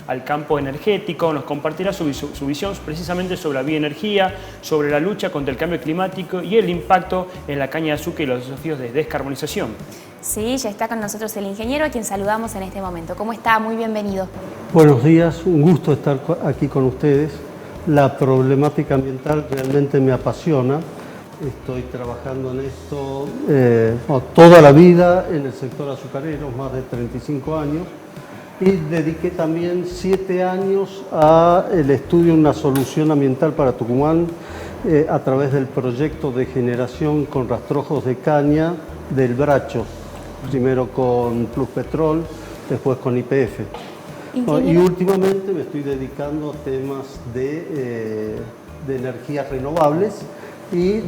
al campo energético, nos compartirá su visión precisamente sobre la bioenergía, sobre la lucha contra el cambio climático y el impacto en la caña de azúcar y los desafíos de descarbonización. Sí, ya está con nosotros el ingeniero, a quien saludamos en este momento. ¿Cómo está? Muy bienvenido. Buenos días, un gusto estar aquí con ustedes. La problemática ambiental realmente me apasiona. Estoy trabajando en esto toda la vida en el sector azucarero, más de 35 años, y dediqué también 7 años al estudio de una solución ambiental para Tucumán a través del proyecto de generación con rastrojos de caña del Bracho, primero con Pluspetrol, después con YPF. Y últimamente me estoy dedicando a temas de energías renovables y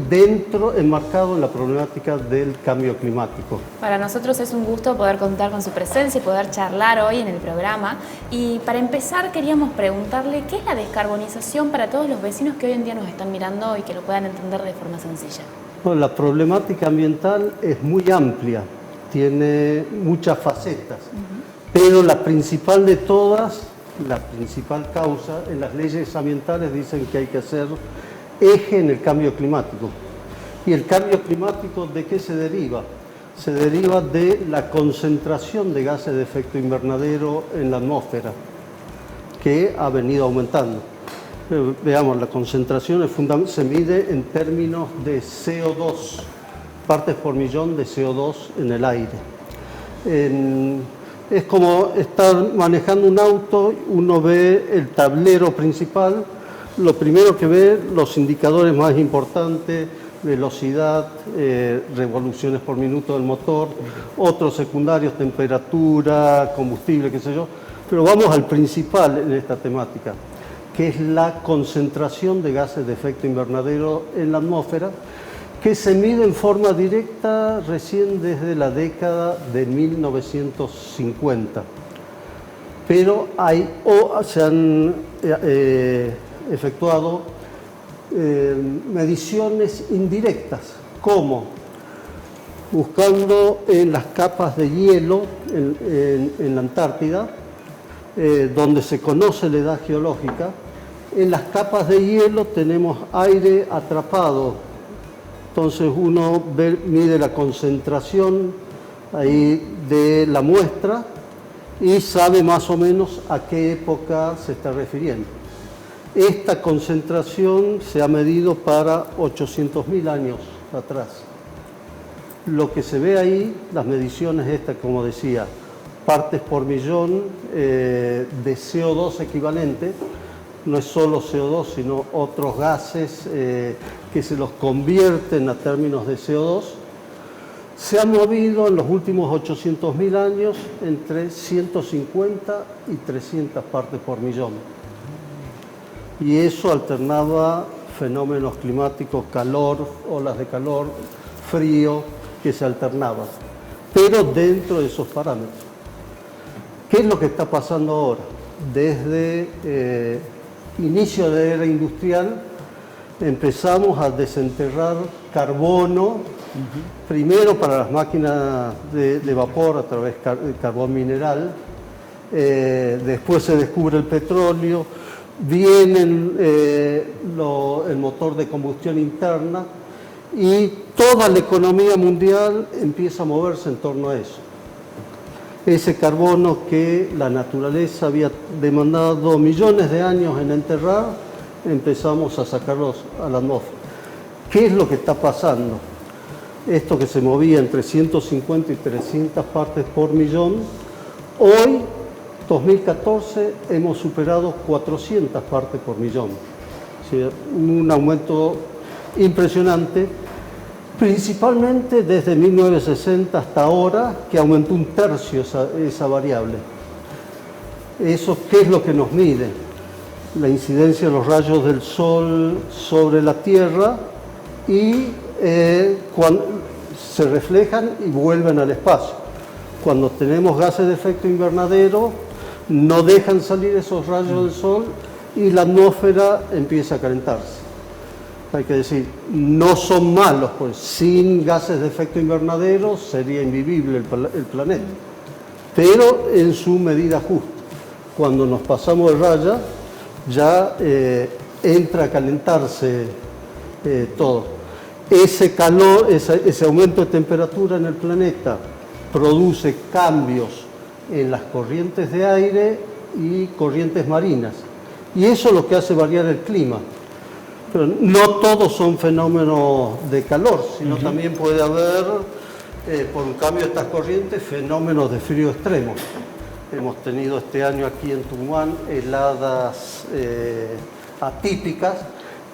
enmarcado en la problemática del cambio climático. Para nosotros es un gusto poder contar con su presencia y poder charlar hoy en el programa. Y para empezar queríamos preguntarle qué es la descarbonización para todos los vecinos que hoy en día nos están mirando y que lo puedan entender de forma sencilla. Bueno, la problemática ambiental es muy amplia, tiene muchas facetas, pero la principal de todas, la principal causa, en las leyes ambientales dicen que hay que hacer eje en el cambio climático. ¿Y el cambio climático de qué se deriva? Se deriva de la concentración de gases de efecto invernadero en la atmósfera, que ha venido aumentando. Veamos, la concentración se mide en términos de CO2, partes por millón de CO2 en el aire. Es como estar manejando un auto, uno ve el tablero principal, lo primero que ve, los indicadores más importantes, velocidad, revoluciones por minuto del motor, otros secundarios, temperatura, combustible, qué sé yo. Pero vamos al principal en esta temática, que es la concentración de gases de efecto invernadero en la atmósfera, que se mide en forma directa recién desde la década de 1950. Pero se han efectuado mediciones indirectas, como buscando en las capas de hielo en la Antártida, donde se conoce la edad geológica. En las capas de hielo tenemos aire atrapado, entonces uno mide la concentración ahí de la muestra y sabe más o menos a qué época se está refiriendo. Esta concentración se ha medido para 800.000 años atrás. Lo que se ve ahí, las mediciones estas, como decía, partes por millón de CO2 equivalente, no es solo CO2, sino otros gases que se los convierten a términos de CO2, se han movido en los últimos 800.000 años entre 150 y 300 partes por millón. Y eso alternaba fenómenos climáticos, calor, olas de calor, frío, que se alternaban, pero dentro de esos parámetros. ¿Qué es lo que está pasando ahora? Desde inicio de la era industrial empezamos a desenterrar carbono, primero para las máquinas de vapor a través de carbón mineral, después se descubre el petróleo, viene el motor de combustión interna y toda la economía mundial empieza a moverse en torno a eso. Ese carbono que la naturaleza había demandado millones de años en enterrar, empezamos a sacarlos a la atmósfera. ¿Qué es lo que está pasando? Esto que se movía entre 150 y 300 partes por millón, hoy, 2014, hemos superado 400 partes por millón. O sea, un aumento impresionante, principalmente desde 1960 hasta ahora, que aumentó 1/3 esa variable. ¿Eso qué es lo que nos mide? La incidencia de los rayos del sol sobre la Tierra y cuando se reflejan y vuelven al espacio. Cuando tenemos gases de efecto invernadero, no dejan salir esos rayos del sol y la atmósfera empieza a calentarse. Hay que decir, no son malos, pues sin gases de efecto invernadero sería invivible el planeta, pero en su medida justa. cuando nos pasamos de raya, ya entra a calentarse todo. Ese calor, ese aumento de temperatura en el planeta produce cambios en las corrientes de aire y corrientes marinas. Y eso es lo que hace variar el clima. Pero no todos son fenómenos de calor, sino también puede haber, por un cambio de estas corrientes, fenómenos de frío extremo. Hemos tenido este año aquí en Tucumán heladas atípicas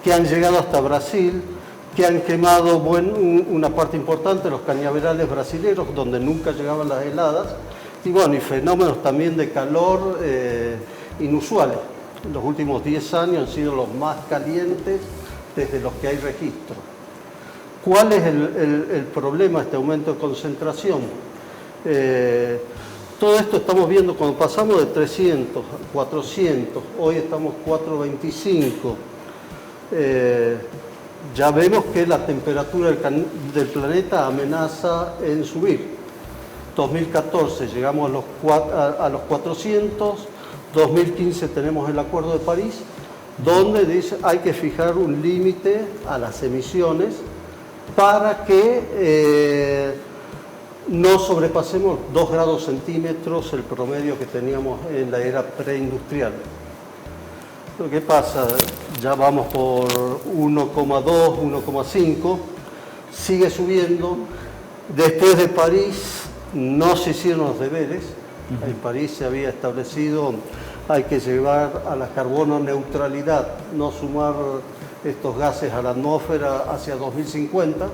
que han llegado hasta Brasil, que han quemado una parte importante de los cañaverales brasileños, donde nunca llegaban las heladas, y bueno, y fenómenos también de calor inusuales. Los últimos 10 años han sido los más calientes desde los que hay registro. ¿Cuál es el problema de este aumento de concentración? Todo esto estamos viendo cuando pasamos de 300 a 400, hoy estamos 425. Ya vemos que la temperatura del planeta amenaza en subir. 2014 llegamos a los 400, 2015 tenemos el Acuerdo de París, donde dice hay que fijar un límite a las emisiones para que no sobrepasemos 2 grados centímetros el promedio que teníamos en la era preindustrial. Lo que pasa, ya vamos por 1,2, 1,5, sigue subiendo. Después de París no se hicieron los deberes. En París se había establecido, hay que llevar a la carbono neutralidad, no sumar estos gases a la atmósfera hacia 2050,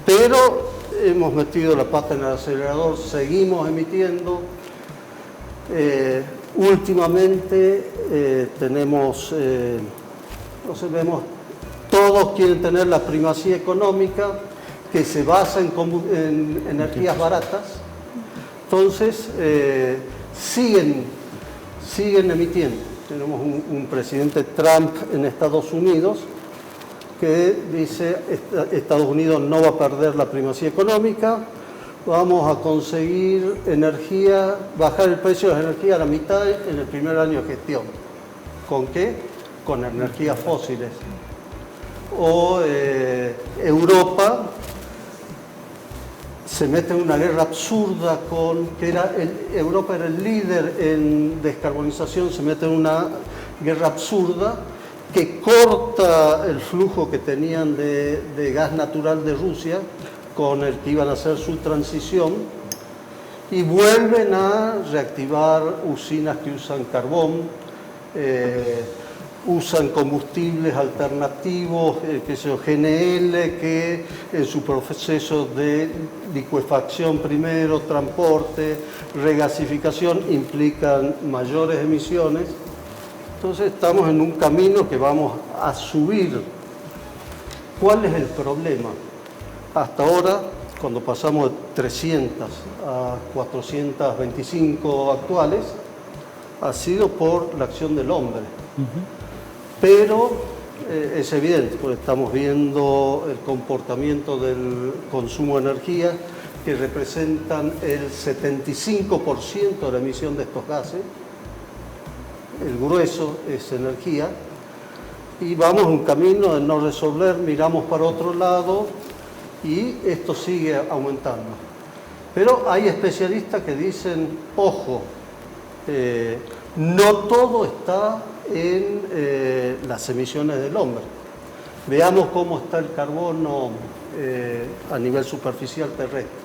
pero hemos metido la pata en el acelerador, seguimos emitiendo. Últimamente tenemos, vemos, todos quieren tener la primacía económica que se basa en energías baratas, entonces siguen emitiendo. Tenemos un presidente Trump en Estados Unidos que dice Estados Unidos no va a perder la primacía económica, vamos a conseguir energía, bajar el precio de la energía a la mitad en el primer año de gestión. ¿Con qué? Con energías fósiles. O Europa se mete en una guerra absurda Europa era el líder en descarbonización, se mete en una guerra absurda que corta el flujo que tenían de gas natural de Rusia, con el que iban a hacer su transición, y vuelven a reactivar usinas que usan carbón, usan combustibles alternativos, GNL, que en su proceso de licuefacción primero, transporte, regasificación, implican mayores emisiones. Entonces estamos en un camino que vamos a subir. ¿Cuál es el problema? Hasta ahora, cuando pasamos de 300 a 425 actuales, ha sido por la acción del hombre. Pero es evidente, porque estamos viendo el comportamiento del consumo de energía, que representan el 75% de la emisión de estos gases. El grueso es energía. Y vamos un camino de no resolver, miramos para otro lado y esto sigue aumentando. Pero hay especialistas que dicen, ojo, no todo está en las emisiones del hombre. Veamos cómo está el carbono a nivel superficial terrestre.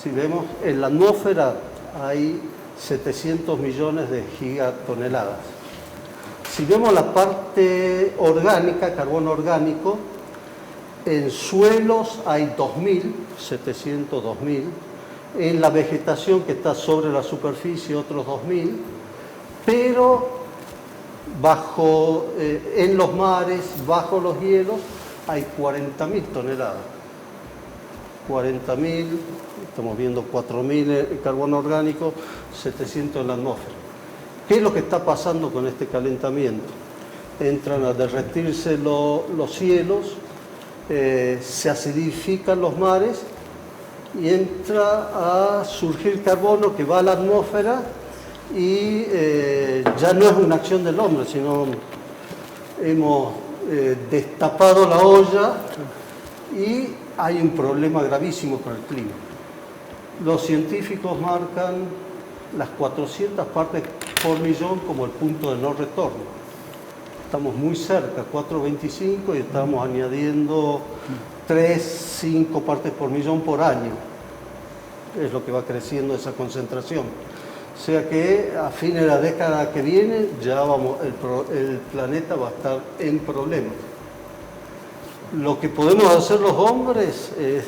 Si vemos, en la atmósfera hay 700 millones de gigatoneladas. Si vemos la parte orgánica, carbono orgánico, en suelos hay 2.000, 2.000, en la vegetación que está sobre la superficie otros 2.000, pero en los mares, bajo los hielos, hay 40.000 toneladas. 40.000, estamos viendo 4.000 en carbono orgánico, 700 en la atmósfera. ¿Qué es lo que está pasando con este calentamiento? Entran a derretirse los cielos, se acidifican los mares y entra a surgir carbono que va a la atmósfera y ya no es una acción del hombre, sino hemos destapado la olla y hay un problema gravísimo con el clima. Los científicos marcan las 400 partes por millón como el punto de no retorno. Estamos muy cerca, 425, y estamos añadiendo 3, 5 partes por millón por año. Es lo que va creciendo esa concentración. O sea que a fines de la década que viene ya el planeta va a estar en problemas. Lo que podemos hacer los hombres es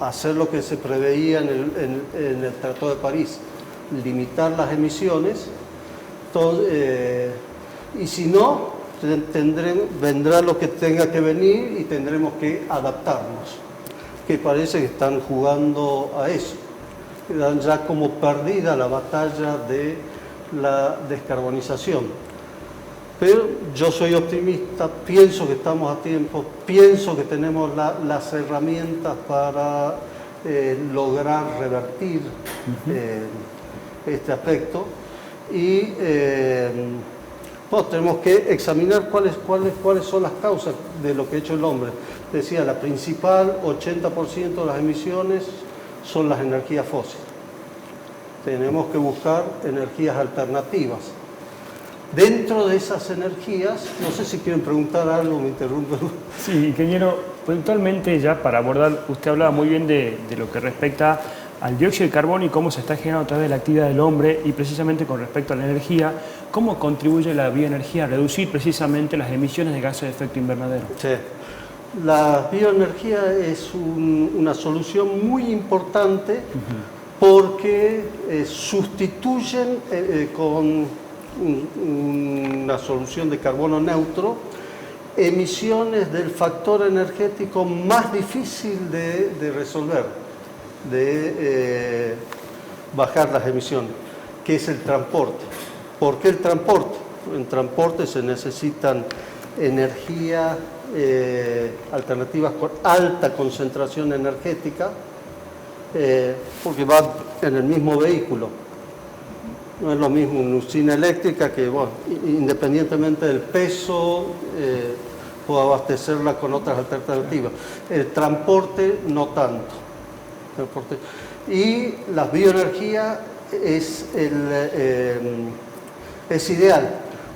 hacer lo que se preveía en el Tratado de París, limitar las emisiones. Entonces, y si no, vendrá lo que tenga que venir y tendremos que adaptarnos, que parece que están jugando a eso. Dan ya como perdida la batalla de la descarbonización. Pero yo soy optimista, pienso que estamos a tiempo, pienso que tenemos las herramientas para lograr revertir este aspecto y tenemos que examinar cuáles son las causas de lo que ha hecho el hombre. Decía, la principal, 80% de las emisiones son las energías fósiles. Tenemos que buscar energías alternativas. Dentro de esas energías, no sé si quieren preguntar algo, me interrumpen. Sí, ingeniero, puntualmente ya para abordar, usted hablaba muy bien de lo que respecta al dióxido de carbono y cómo se está generando a través de la actividad del hombre, y precisamente con respecto a la energía, cómo contribuye la bioenergía a reducir precisamente las emisiones de gases de efecto invernadero. Sí. La bioenergía es una solución muy importante porque sustituyen con una solución de carbono neutro emisiones del factor energético más difícil de resolver, de bajar las emisiones, que es el transporte. ¿Por qué el transporte? En transporte se necesitan energías alternativas con alta concentración energética, porque va en el mismo vehículo. No es lo mismo una usina eléctrica que, bueno, independientemente del peso, puede abastecerla con otras alternativas. El transporte no tanto. Y la bioenergía es ideal.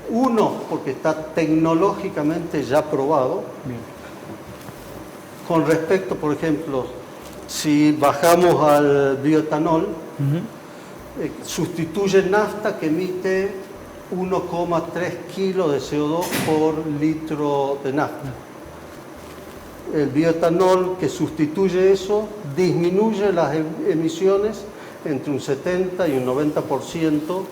Uno, porque está tecnológicamente ya probado. Bien. Con respecto, por ejemplo, si bajamos al bioetanol, sustituye nafta que emite 1,3 kilos de CO2 por litro de nafta. El bioetanol que sustituye eso disminuye las emisiones entre un 70 y un 90%,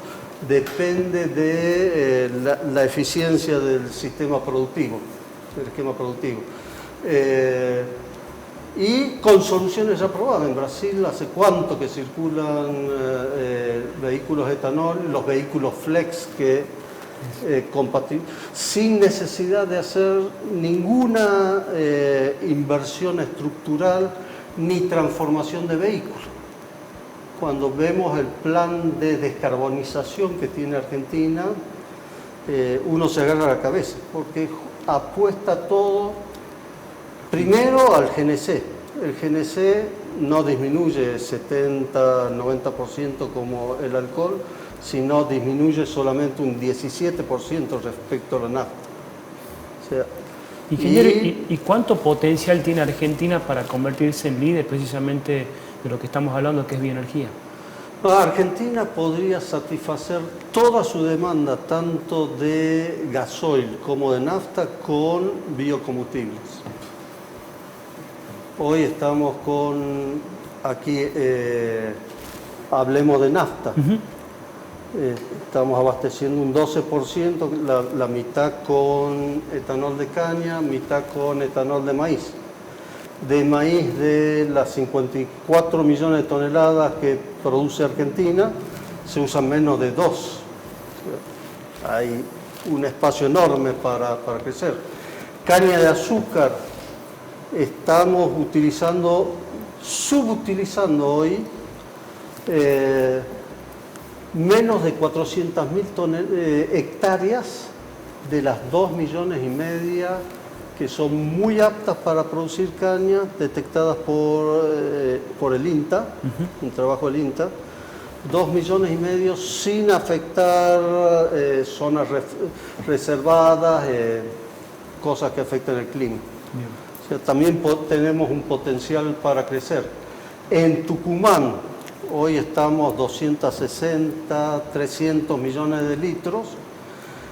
depende de la eficiencia del sistema productivo, del esquema productivo. Y con soluciones ya probadas. En Brasil hace cuánto que circulan vehículos etanol, los vehículos flex que compatibles, sin necesidad de hacer ninguna inversión estructural ni transformación de vehículos. Cuando vemos el plan de descarbonización que tiene Argentina, uno se agarra la cabeza, porque apuesta todo primero al GNC. El GNC no disminuye 70-90% como el alcohol, sino disminuye solamente un 17% respecto a la nafta. O sea, ingeniero, ¿y cuánto potencial tiene Argentina para convertirse en líder precisamente de lo que estamos hablando, que es bioenergía? Argentina podría satisfacer toda su demanda, tanto de gasoil como de nafta, con biocombustibles. Hoy estamos con, aquí hablemos de nafta, estamos abasteciendo un 12%, la mitad con etanol de caña, mitad con etanol de maíz. De maíz, de las 54 millones de toneladas que produce Argentina, se usan menos de 2. Hay un espacio enorme para crecer. Caña de azúcar, estamos subutilizando hoy menos de 400.000 hectáreas de las 2,5 millones que son muy aptas para producir caña, detectadas por el INTA, un trabajo del INTA. 2,5 millones sin afectar zonas reservadas, cosas que afectan el clima. O sea, también tenemos un potencial para crecer. En Tucumán, hoy estamos 260, 300 millones de litros,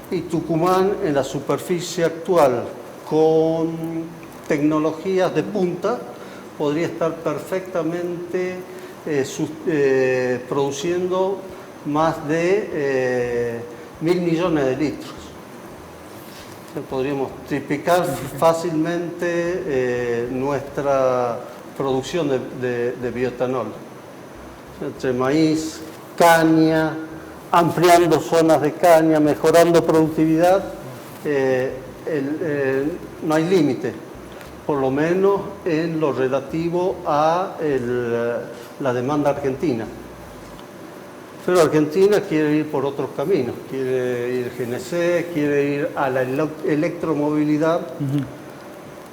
y Tucumán en la superficie actual, con tecnologías de punta, podría estar perfectamente produciendo más de 1.000 millones de litros. Podríamos triplicar fácilmente nuestra producción de bioetanol. Entre maíz, caña, ampliando zonas de caña, mejorando productividad, no hay límite, por lo menos en lo relativo a la demanda argentina. Pero Argentina quiere ir por otros caminos, quiere ir GNC, quiere ir a la electromovilidad,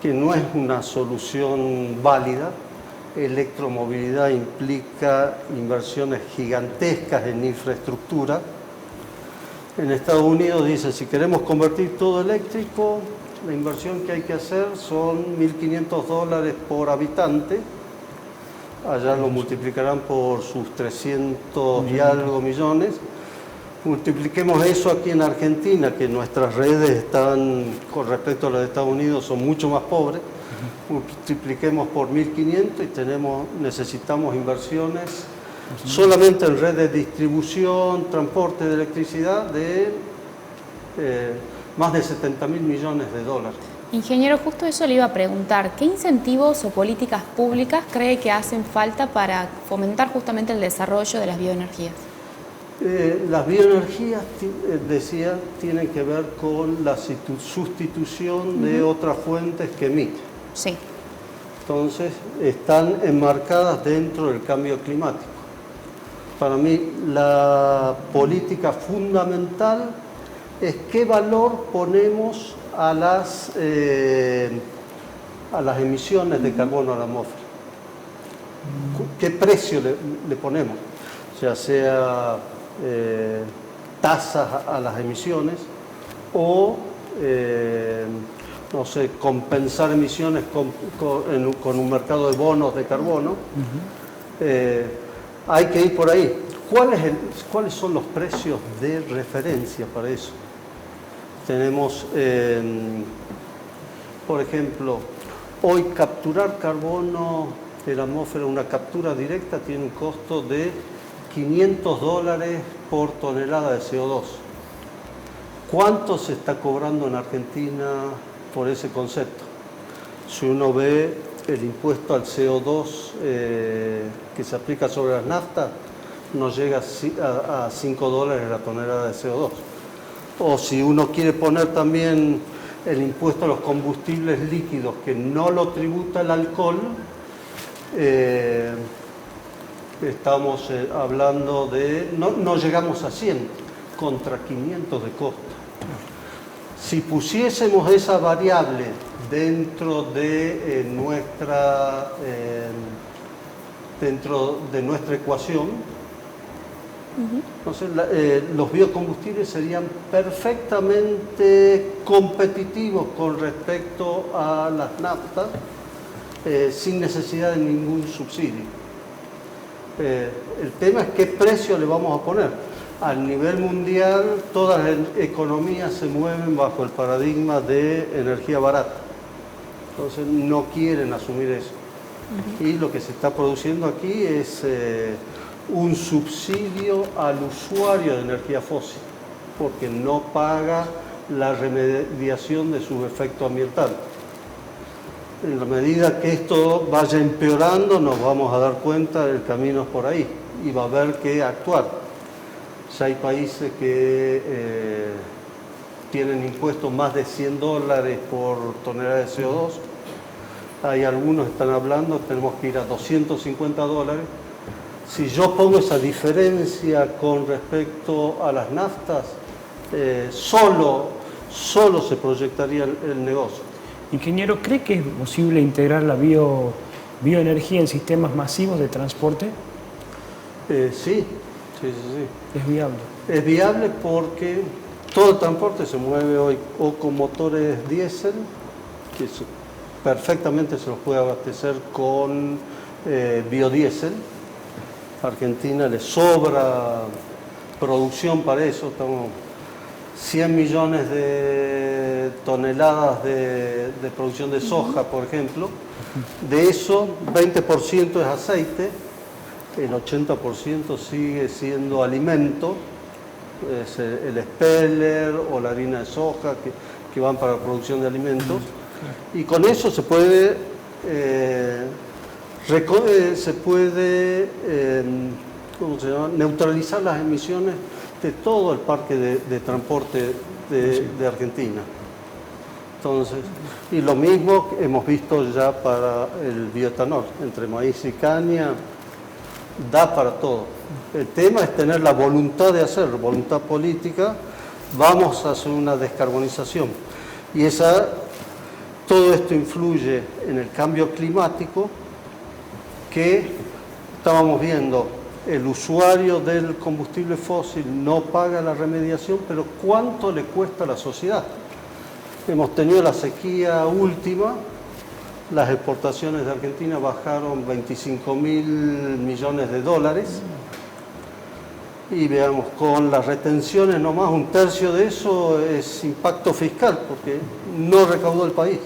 que no es una solución válida. Electromovilidad implica inversiones gigantescas en infraestructura. En Estados Unidos dice, si queremos convertir todo eléctrico, la inversión que hay que hacer son $1.500 por habitante. Allá lo multiplicarán por sus 300 y algo millones. Multipliquemos eso aquí en Argentina, que nuestras redes están, con respecto a las de Estados Unidos, son mucho más pobres. Multipliquemos por 1.500 y necesitamos inversiones solamente en red de distribución, transporte de electricidad de más de 70.000 millones de dólares. Ingeniero, justo eso le iba a preguntar. ¿Qué incentivos o políticas públicas cree que hacen falta para fomentar justamente el desarrollo de las bioenergías? Las bioenergías, decía, tienen que ver con la sustitución de otras fuentes que emiten. Sí. Entonces, están enmarcadas dentro del cambio climático. Para mí, la política fundamental es qué valor ponemos a las emisiones de carbono a la atmósfera. ¿Qué precio le ponemos? Ya sea tasas a las emisiones o, no sé, compensar emisiones con un mercado de bonos de carbono. Hay que ir por ahí. ¿Cuáles son los precios de referencia para eso? Tenemos, por ejemplo, hoy capturar carbono de la atmósfera, una captura directa, tiene un costo de $500 por tonelada de CO2. ¿Cuánto se está cobrando en Argentina por ese concepto? Si uno ve el impuesto al CO2 que se aplica sobre las naftas, no llega a $5 la tonelada de CO2. O si uno quiere poner también el impuesto a los combustibles líquidos, que no lo tributa el alcohol, estamos hablando de, no llegamos a 100, contra 500 de costo. Si pusiésemos esa variable dentro de nuestra ecuación, entonces los biocombustibles serían perfectamente competitivos con respecto a las naftas, sin necesidad de ningún subsidio. El tema es qué precio le vamos a poner. A nivel mundial, todas las economías se mueven bajo el paradigma de energía barata. Entonces no quieren asumir eso. Y lo que se está produciendo aquí es un subsidio al usuario de energía fósil, porque no paga la remediación de su efecto ambiental. En la medida que esto vaya empeorando, nos vamos a dar cuenta del camino es por ahí y va a haber que actuar. Ya hay países que tienen impuestos más de $100 por tonelada de CO2. Hay algunos que están hablando, tenemos que ir a $250. Si yo pongo esa diferencia con respecto a las naftas, solo se proyectaría el negocio. Ingeniero, ¿cree que es posible integrar la bioenergía en sistemas masivos de transporte? Sí. ¿Es viable? Es viable porque todo el transporte se mueve hoy o con motores diésel, que perfectamente se los puede abastecer con biodiesel. A Argentina le sobra producción para eso, estamos 100 millones de toneladas de producción de soja, por ejemplo. De eso, 20% es aceite, el 80% sigue siendo alimento, es el speller o la harina de soja que van para la producción de alimentos. Y con eso se puede neutralizar las emisiones de todo el parque de transporte de Argentina. Entonces, y lo mismo hemos visto ya para el bioetanol, entre maíz y caña, da para todo. El tema es tener la voluntad de hacerlo, voluntad política. Vamos a hacer una descarbonización. Y todo esto influye en el cambio climático, que estábamos viendo. El usuario del combustible fósil no paga la remediación, pero ¿cuánto le cuesta a la sociedad? Hemos tenido la sequía última, las exportaciones de Argentina bajaron 25.000 millones de dólares, y veamos, con las retenciones nomás un tercio de eso es impacto fiscal, porque no recaudó el país.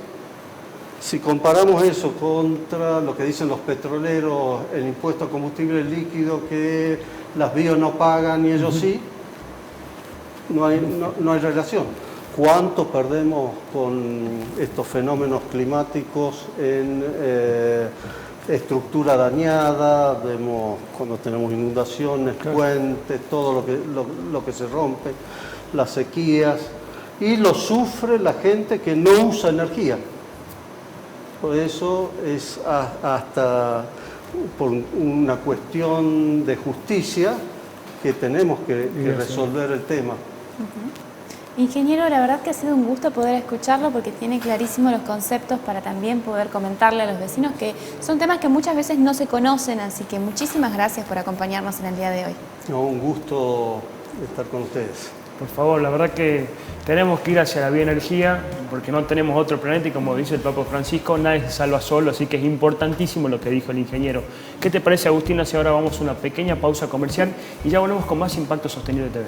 Si comparamos eso contra lo que dicen los petroleros, el impuesto a combustible líquido que las bios no pagan y ellos sí, no hay relación. ¿Cuánto perdemos con estos fenómenos climáticos en estructura dañada? Vemos cuando tenemos inundaciones, puentes, todo lo que se rompe, las sequías, y lo sufre la gente que no usa energía. Por eso es hasta por una cuestión de justicia que tenemos que resolver el tema. Ingeniero, la verdad que ha sido un gusto poder escucharlo porque tiene clarísimos los conceptos para también poder comentarle a los vecinos, que son temas que muchas veces no se conocen, así que muchísimas gracias por acompañarnos en el día de hoy. No, un gusto estar con ustedes. Por favor, la verdad que tenemos que ir hacia la bioenergía porque no tenemos otro planeta y, como dice el Papa Francisco, nadie se salva solo, así que es importantísimo lo que dijo el ingeniero. ¿Qué te parece, Agustín? Hacia ahora vamos a una pequeña pausa comercial y ya volvemos con más Impacto Sostenible TV.